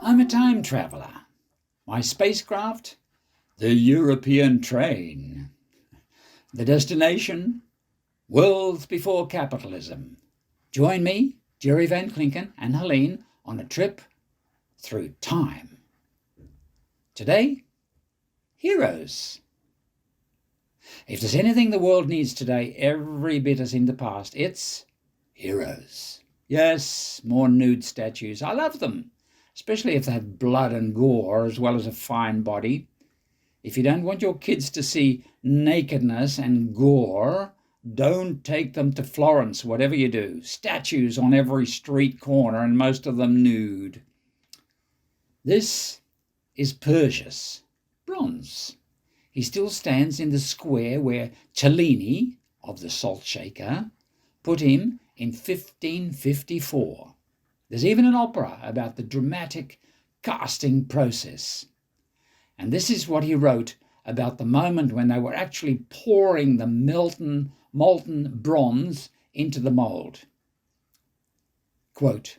I'm a time traveller. My spacecraft? The European train. The destination? Worlds before capitalism. Join me, Jerry Van Klinken and Helene, on a trip through time. Today, heroes. If there's anything the world needs today, every bit as in the past, it's heroes. Yes, more nude statues. I love them, especially if they have blood and gore as well as a fine body. If you don't want your kids to see nakedness and gore, don't take them to Florence, whatever you do. Statues on every street corner and most of them nude. This is Perseus, bronze. He still stands in the square where Cellini, of the Salt Shaker, put him in 1554. There's even an opera about the dramatic casting process. And this is what he wrote about the moment when they were actually pouring the molten bronze into the mould. Quote,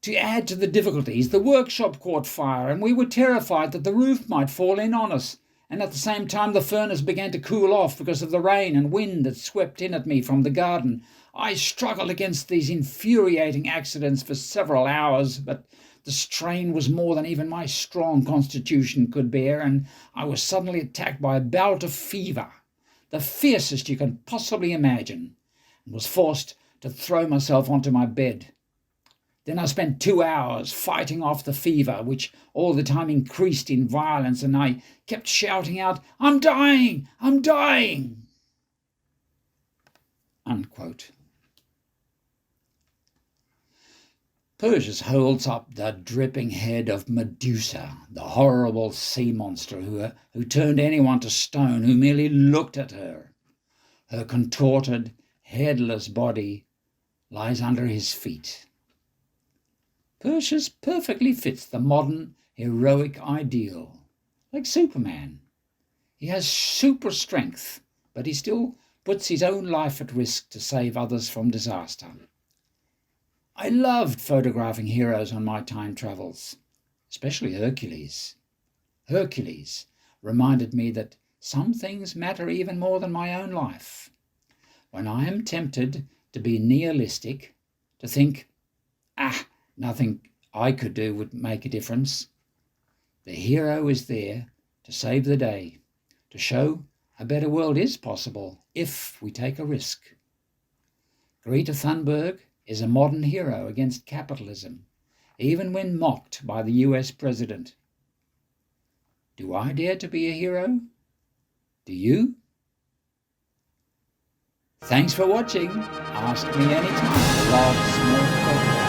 "To add to the difficulties, the workshop caught fire and we were terrified that the roof might fall in on us, and at the same time the furnace began to cool off because of the rain and wind that swept in at me from the garden. I struggled against these infuriating accidents for several hours, but the strain was more than even my strong constitution could bear, and I was suddenly attacked by a bout of fever, the fiercest you can possibly imagine, and was forced to throw myself onto my bed. Then I spent 2 hours fighting off the fever, which all the time increased in violence, and I kept shouting out, 'I'm dying! I'm dying!'" Unquote. Perseus holds up the dripping head of Medusa, the horrible sea monster who turned anyone to stone who merely looked at her. Her contorted, headless body lies under his feet. Perseus perfectly fits the modern heroic ideal, like Superman. He has super strength, but he still puts his own life at risk to save others from disaster. I loved photographing heroes on my time travels, especially Hercules. Hercules reminded me that some things matter even more than my own life. When I am tempted to be nihilistic, to think, nothing I could do would make a difference, the hero is there to save the day, to show a better world is possible if we take a risk. Greta Thunberg is a modern hero against capitalism, even when mocked by the US president. Do I dare to be a hero? Do you? Thanks for watching. Ask me anytime. Love, small